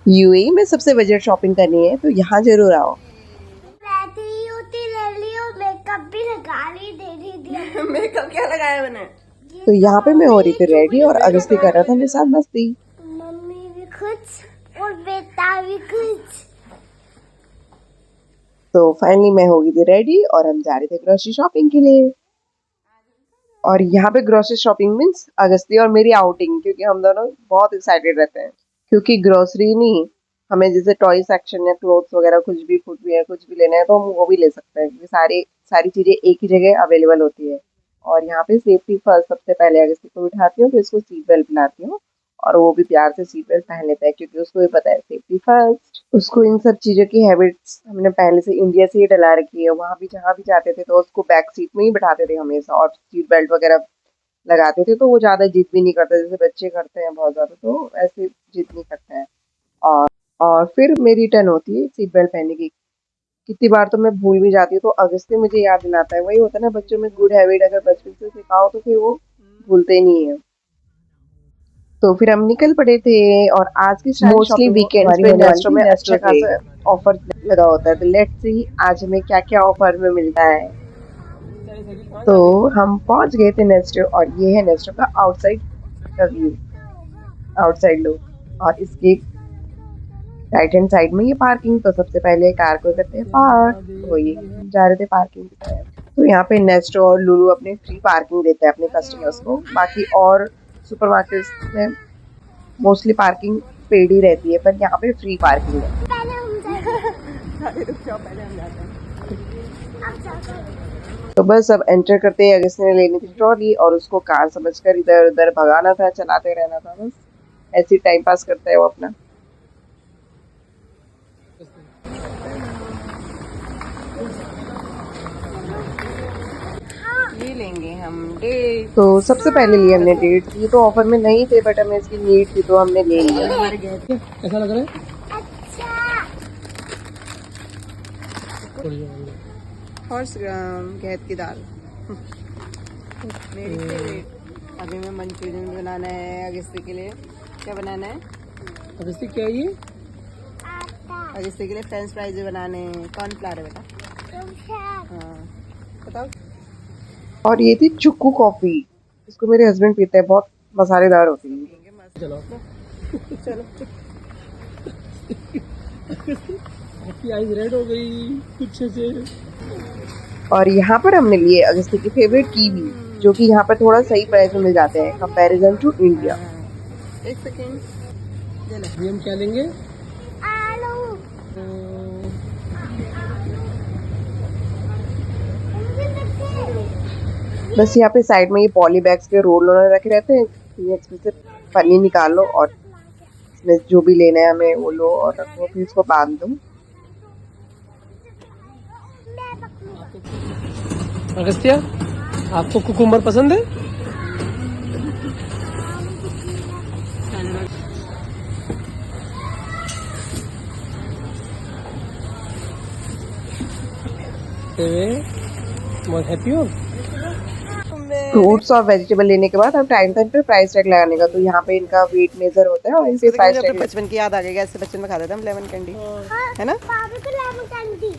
UAE में सबसे budget shopping करनी है तो यहाँ जरूर आओ। मेकअप भी लगा ली दे दिया। मेकअप क्या लगाया मैंने? तो यहाँ पे मैं हो रही थी रेडी और अगस्ती कर रहा था मेरे साथ मस्ती। मम्मी भी कुछ और बेटा भी कुछ। तो फाइनली मैं हो गई थी रेडी और हम जा रहे थे ग्रोसरी शॉपिंग के लिए। और यहाँ पे ग्रोसरी शॉपिंग मीन्स अगस्ती और मेरी आउटिंग, क्योंकि हम दोनों बहुत एक्साइटेड रहते हैं। क्योंकि ग्रोसरी नहीं, हमें जैसे टॉय सेक्शन या क्लोथ्स वगैरह कुछ भी फुटवियर कुछ भी लेना है तो हम वो भी ले सकते हैं, क्योंकि सारी चीजें एक ही जगह अवेलेबल होती है। और यहाँ पे सेफ्टी फर्स्ट, सबसे पहले अगस्ती को बिठाती हूँ, फिर उसको सीट बेल्ट पिलाती हूँ और वो भी प्यार से सीट बेल्ट पहन लेता है, क्योंकि उसको भी पता है सेफ्टी फर्स्ट। उसको इन सब चीजों की हैबिट्स हमने पहले से इंडिया से ही डला रखी है। वहां भी जहाँ भी जाते थे तो उसको बैक सीट में ही बिठाते थे हमेशा, और सीट बेल्ट वगैरह लगाते थे तो वो ज्यादा जिद भी नहीं करता, जैसे बच्चे करते हैं बहुत ज्यादा, तो ऐसे जिद नहीं करते हैं। और और फिर मेरी टर्न होती है सीट बेल्ट पहनने की। कितनी बार तो मैं भूल भी जाती हूँ तो अगस्ती मुझे याद दिलाता है। वही होता है ना, बच्चों में गुड हैबिट अगर बचपन से सिखाओ तो फिर वो भूलते नहीं है। तो फिर हम निकल पड़े थे और आज की सारी मोस्टली शॉपिंग वीकेंड्स हमारी पे होने वाली नेस्टो थी में नेस्टो अच्छा से। खासा ऑफर लगा होता है तो लेट्स सी आज हमें क्या क्या ऑफर में मिलता है। तो हम पहुंच गए थे नेस्टो और ये है नेस्टो का आउटसाइड का व्यू, आउटसाइड लुक। और इसके राइट हैंड साइड में ये पार्किंग। तो सबसे पहले कार को करते हैं पार्क, तो ये जा रहे थे पार्किंग की तरफ। तो यहाँ पे नेस्टो और लुलु अपने फ्री पार्किंग देते हैं अपने कस्टमर्स को। बाकी और सुपरमार्केट्स में मोस्टली पार्किंग पेड ही रहती है, पर यहाँ पे फ्री पार्किंग है। पहले हम जाएंगे। पहले हम जाते हैं। अब जाकर तो बस अब एंटर करते ही अगस्त ने लेनी थी ट्रॉली और उसको कार समझकर इधर उधर भगाना था, चलाते रहना था। बस ऐसे टाइम पास करता है वो अपना। ये लेंगे हम डेट। तो सबसे पहले लिए हमने डेट्स। ये तो ऑफर में नहीं थे बट हमें इसकी नीड थी तो हमने ले लिया। हमारे गए थे। कैसा लग रहा है? अच्छा हॉर्स ग्राम गहत की दाल मेरी फेवरेट। अभी मैं मंचूरियन बनाना है अगस्ती के लिए। क्या बनाना है अगस्ती? क्या ये अगस्ती के लिए फ्रेंच फ्राइज भी बनाने हैं। कौन फ्लावर है बेटा? हाँ बताओ। और ये थी चुक्कू कॉफी, इसको मेरे हस्बैंड पीते हैं, बहुत मसालेदार होती है। चलो चलो। आपकी आईज रेड हो गई कुछ से। और यहाँ पर हमने लिए अगस्ती की फेवरेट कीवी, जो कि यहाँ पर थोड़ा सही प्राइस में मिल जाते हैं कंपैरिजन टू इंडिया। एक सेकेंड। अभी हम क्या लेंगे? आलू। बस यहाँ पे साइड में ये पॉली बैग्स के रोल उन्होंने रखे रहते हैं, ये इसमें से पन्नी निकाल लो और इसमें जो भी लेना है हमें वो लो और रखो, फिर इसको बांध दो। अगस्त्या, आपको कुकुम्बर पसंद है? बहुत हैप्पी हो? फ्रूट्स और वेजिटेबल लेने के बाद अब टाइम था इन पे प्राइस टैग लगाने का। तो यहाँ पे इनका वेट मेजर होता है और इन पे प्राइस टैग। बचपन की याद आ गई। ऐसे बचपन में खाते थे हम लेमन कैंडी, है ना? पापा को लेमन कैंडी।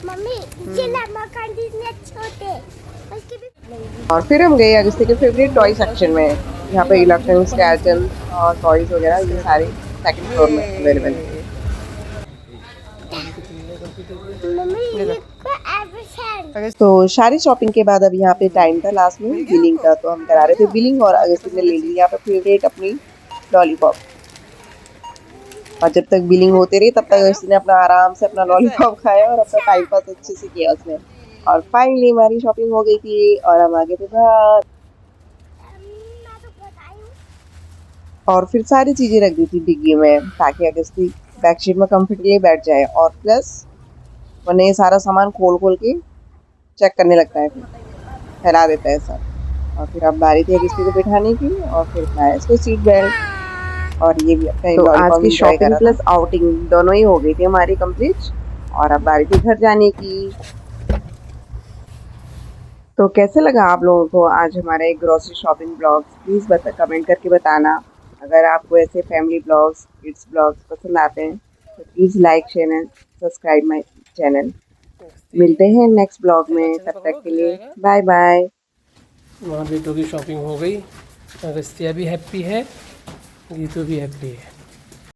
मम्मी ये लेमन कैंडी इतने अच्छे होते हैं। उसके भी और फिर हम गए अगस्ती के फेवरेट टॉय सेक्शन में। यहाँ पे इलेक्ट्रॉनिक्स गैजेट्स और टॉयज वगैरह ये सारे सेकंड फ्लोर में अवेलेबल है। मम्मी ये को एवरीथिंग। तो सारी शॉपिंग के बाद अब यहाँ पे टाइम था लास्ट में बिलिंग का, तो हम करा रहे थे बिलिंग और अगस्ती ने ले ली यहाँ पे फेवरेट अपनी लॉलीपॉप। और जब तक बिलिंग होते रही तब तक अगस्ती ने अपना आराम से अपना लॉलीपॉप खाया और अपना टाइम पास अच्छे से किया उसने। और फाइनली हमारी शॉपिंग हो गई थी और हम आगे थे घर। मैं तो बताई हूँ। और फिर सारी चीजें रख दी थी डिग्गी में ताकि अगस्ती बैकशीट में कंफर्टेबली बैठ जाए। और प्लस वरना ये सारा सामान खोल खोल के चेक करने लगता है, फिर फैला देता है सब। और फिर अब बारी थी अगस्ती को बिठाने की और फिर पाया इसको सीट बेल्ट। और ये भी अपना तो आज की शॉपिंग प्लस आउटिंग दोनों ही हो गई थी हमारी कंप्लीट। और अब बारी थी घर जाने की। तो कैसे लगा आप लोगों को आज हमारा एक grocery shopping blog, please comment करके बताना। अगर आपको ऐसे फैमिली ब्लॉग्स, किड्स ब्लॉग्स पसंद आते हैं तो please like, share and subscribe my channel. मिलते हैं नेक्स्ट ब्लॉग में, तब तक के लिए बाय बाय। वहाँ बेटों की शॉपिंग हो गई, अगस्तिया भी हैप्पी है, गीतू भी हैप्पी है।